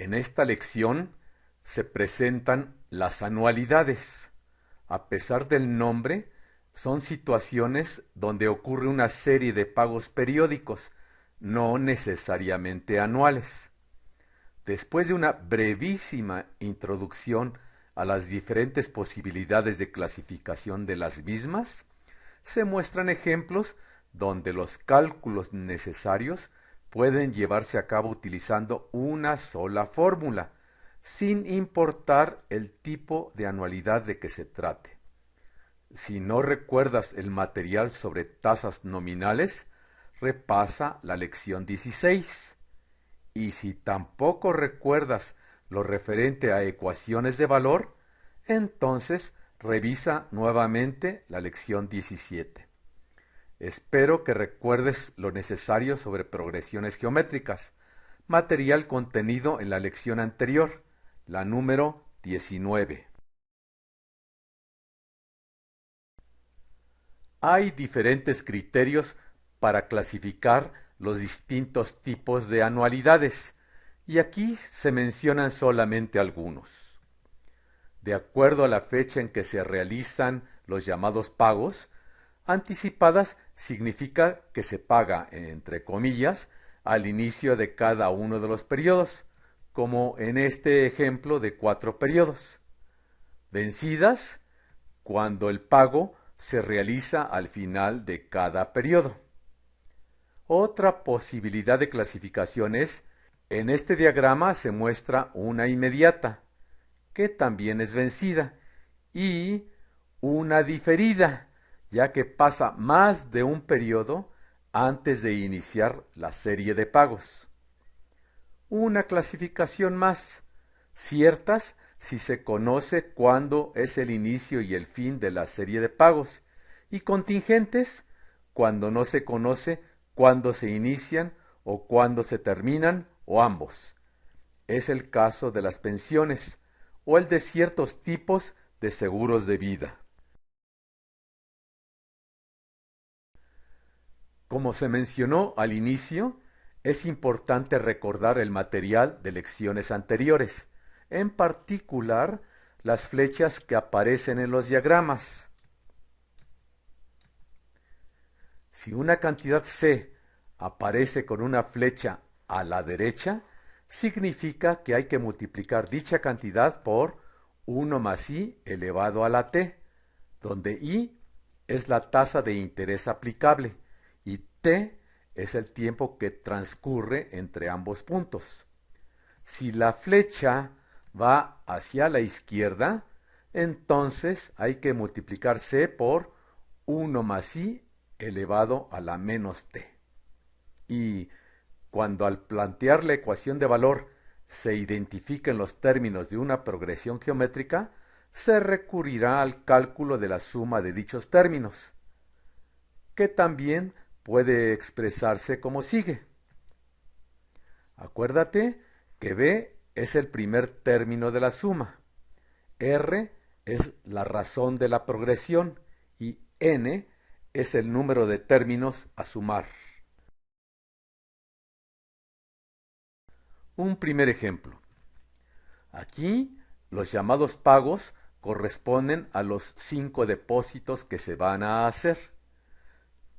En esta lección se presentan las anualidades. A pesar del nombre, son situaciones donde ocurre una serie de pagos periódicos, no necesariamente anuales. Después de una brevísima introducción a las diferentes posibilidades de clasificación de las mismas, se muestran ejemplos donde los cálculos necesarios pueden llevarse a cabo utilizando una sola fórmula, sin importar el tipo de anualidad de que se trate. Si no recuerdas el material sobre tasas nominales, repasa la lección 16. Y si tampoco recuerdas lo referente a ecuaciones de valor, entonces revisa nuevamente la lección 17. Espero que recuerdes lo necesario sobre progresiones geométricas, material contenido en la lección anterior, la número 19. Hay diferentes criterios para clasificar los distintos tipos de anualidades, y aquí se mencionan solamente algunos. De acuerdo a la fecha en que se realizan los llamados pagos, anticipadas significa que se paga, entre comillas, al inicio de cada uno de los periodos, como en este ejemplo de 4 periodos. Vencidas, cuando el pago se realiza al final de cada periodo. Otra posibilidad de clasificación es, en este diagrama se muestra una inmediata, que también es vencida, y una diferida, ya que pasa más de un periodo antes de iniciar la serie de pagos. Una clasificación más, ciertas si se conoce cuándo es el inicio y el fin de la serie de pagos, y contingentes cuando no se conoce cuándo se inician o cuándo se terminan o ambos. Es el caso de las pensiones o el de ciertos tipos de seguros de vida. Como se mencionó al inicio, es importante recordar el material de lecciones anteriores, en particular las flechas que aparecen en los diagramas. Si una cantidad C aparece con una flecha a la derecha, significa que hay que multiplicar dicha cantidad por 1 más I elevado a la T, donde I es la tasa de interés aplicable y T es el tiempo que transcurre entre ambos puntos. Si la flecha va hacia la izquierda, entonces hay que multiplicar C por 1 más I elevado a la menos T. Y cuando al plantear la ecuación de valor se identifiquen los términos de una progresión geométrica, se recurrirá al cálculo de la suma de dichos términos, que también puede expresarse como sigue. Acuérdate que B es el primer término de la suma, R es la razón de la progresión y N es el número de términos a sumar. Un primer ejemplo. Aquí los llamados pagos corresponden a los 5 depósitos que se van a hacer.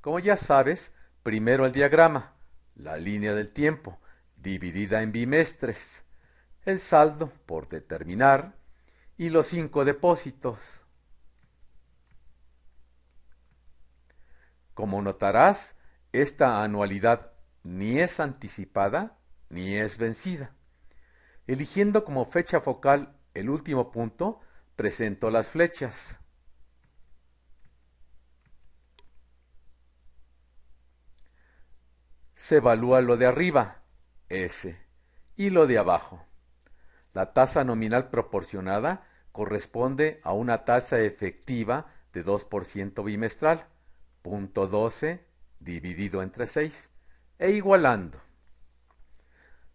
Como ya sabes, primero el diagrama, la línea del tiempo, dividida en bimestres, el saldo por determinar y los 5 depósitos. Como notarás, esta anualidad ni es anticipada ni es vencida. Eligiendo como fecha focal el último punto, presento las flechas. Se evalúa lo de arriba, S, y lo de abajo. La tasa nominal proporcionada corresponde a una tasa efectiva de 2% bimestral, 0.12 dividido entre 6, e igualando.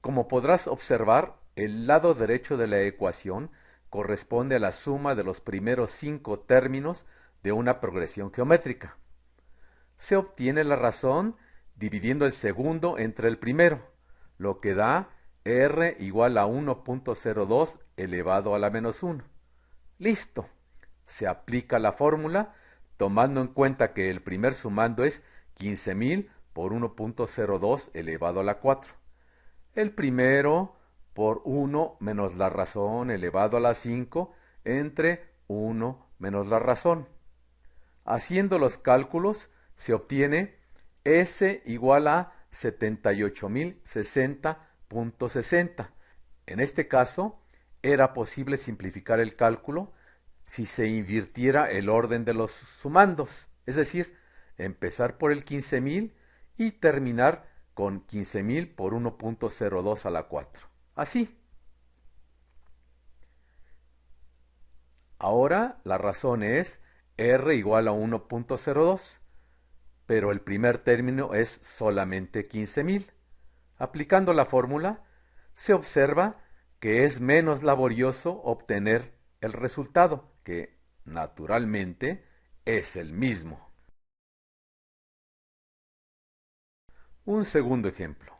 Como podrás observar, el lado derecho de la ecuación corresponde a la suma de los primeros 5 términos de una progresión geométrica. Se obtiene la razón dividiendo el segundo entre el primero, lo que da R igual a 1.02 elevado a la menos 1. Listo. Se aplica la fórmula tomando en cuenta que el primer sumando es 15.000 por 1.02 elevado a la 4. El primero por 1 menos la razón elevado a la 5 entre 1 menos la razón. Haciendo los cálculos se obtiene S igual a 78.060.60. En este caso, era posible simplificar el cálculo si se invirtiera el orden de los sumandos, es decir, empezar por el 15.000 y terminar con 15.000 por 1.02 a la 4. Así. Ahora la razón es R igual a 1.02, pero el primer término es solamente 15.000. Aplicando la fórmula, se observa que es menos laborioso obtener el resultado, que naturalmente es el mismo. Un segundo ejemplo.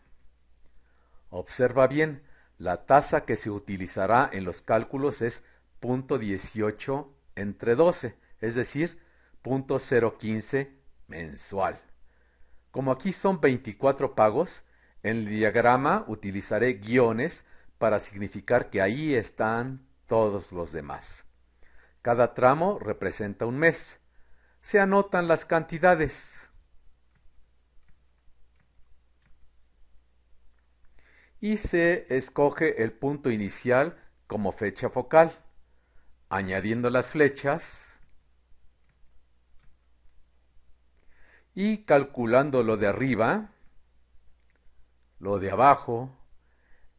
Observa bien, la tasa que se utilizará en los cálculos es 0.18 entre 12, es decir, 0.015 mensual. Como aquí son 24 pagos, en el diagrama utilizaré guiones para significar que ahí están todos los demás. Cada tramo representa un mes. Se anotan las cantidades. Y se escoge el punto inicial como fecha focal, añadiendo las flechas y calculando lo de arriba, lo de abajo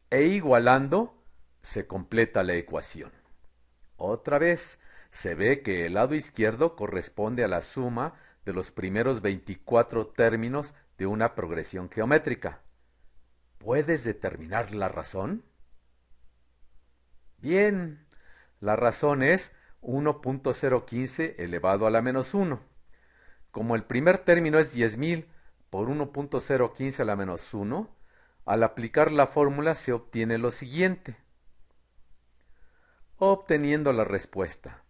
e igualando, se completa la ecuación. Otra vez, se ve que el lado izquierdo corresponde a la suma de los primeros 24 términos de una progresión geométrica. ¿Puedes determinar la razón? Bien, la razón es 1.015 elevado a la menos 1. Como el primer término es 10.000 por 1.015 a la menos 1, al aplicar la fórmula se obtiene lo siguiente. Obteniendo la respuesta,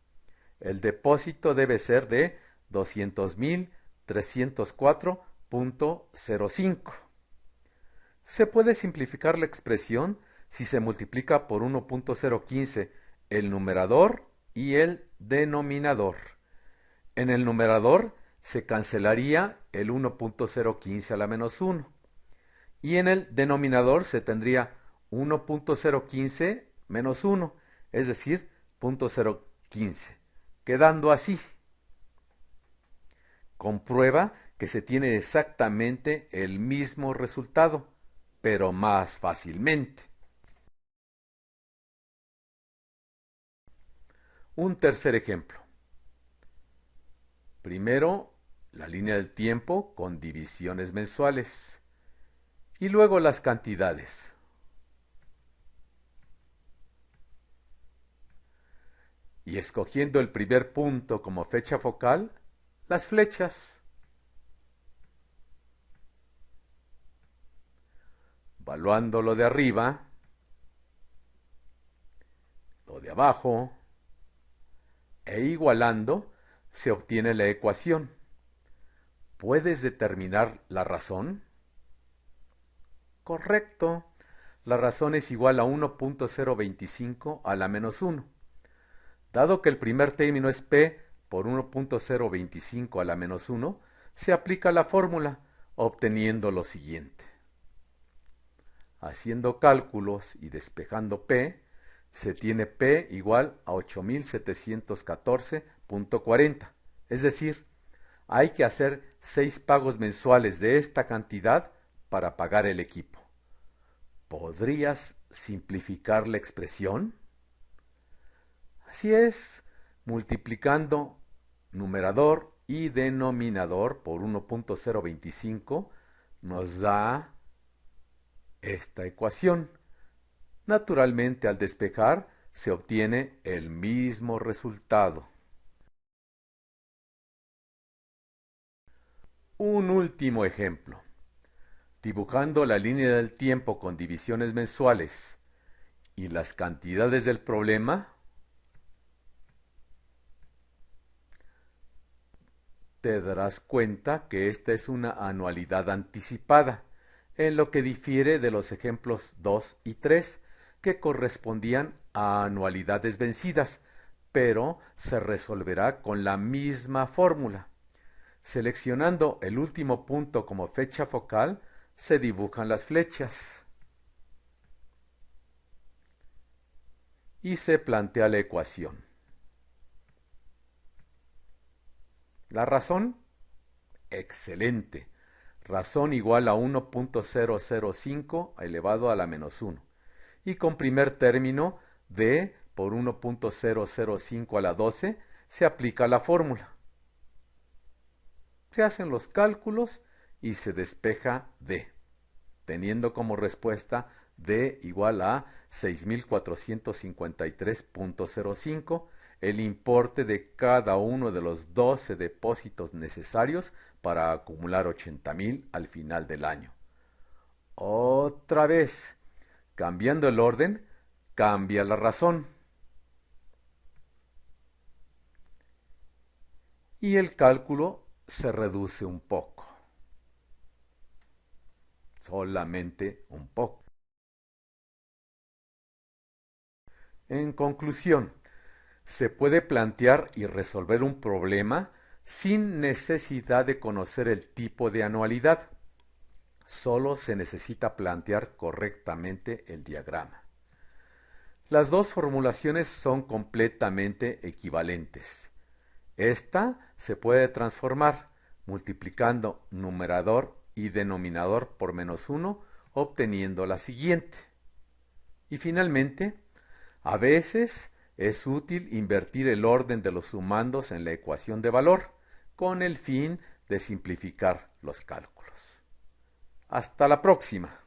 el depósito debe ser de 200.304.05. Se puede simplificar la expresión si se multiplica por 1.015 el numerador y el denominador. En el numerador se cancelaría el 1.015 a la menos 1 y en el denominador se tendría 1.015 menos 1, es decir, 0.015, quedando así. Comprueba que se tiene exactamente el mismo resultado, pero más fácilmente. Un tercer ejemplo. Primero, la línea del tiempo con divisiones mensuales y luego las cantidades. Y escogiendo el primer punto como fecha focal, las flechas. Evaluando lo de arriba, lo de abajo, e igualando, se obtiene la ecuación. ¿Puedes determinar la razón? Correcto. La razón es igual a 1.025 a la menos 1. Dado que el primer término es P por 1.025 a la menos 1, se aplica la fórmula, obteniendo lo siguiente. Haciendo cálculos y despejando P, se tiene P igual a 8.714.40. Es decir, hay que hacer 6 pagos mensuales de esta cantidad para pagar el equipo. ¿Podrías simplificar la expresión? Así es, multiplicando numerador y denominador por 1.025 nos da esta ecuación. Naturalmente, al despejar se obtiene el mismo resultado. Un último ejemplo. Dibujando la línea del tiempo con divisiones mensuales y las cantidades del problema, te darás cuenta que esta es una anualidad anticipada, en lo que difiere de los ejemplos 2 y 3, que correspondían a anualidades vencidas, pero se resolverá con la misma fórmula. Seleccionando el último punto como fecha focal, se dibujan las flechas y se plantea la ecuación. La razón, excelente. Razón igual a 1.005 elevado a la menos 1. Y con primer término d por 1.005 a la 12 se aplica la fórmula. Se hacen los cálculos y se despeja d, teniendo como respuesta d igual a 6.453.05, el importe de cada uno de los 12 depósitos necesarios para acumular 80.000 al final del año. Otra vez, cambiando el orden, cambia la razón. Y el cálculo se reduce un poco. Solamente un poco. En conclusión, se puede plantear y resolver un problema sin necesidad de conocer el tipo de anualidad. Solo se necesita plantear correctamente el diagrama. Las dos formulaciones son completamente equivalentes. Esta se puede transformar multiplicando numerador y denominador por menos 1, obteniendo la siguiente. Y finalmente, a veces es útil invertir el orden de los sumandos en la ecuación de valor, con el fin de simplificar los cálculos. Hasta la próxima.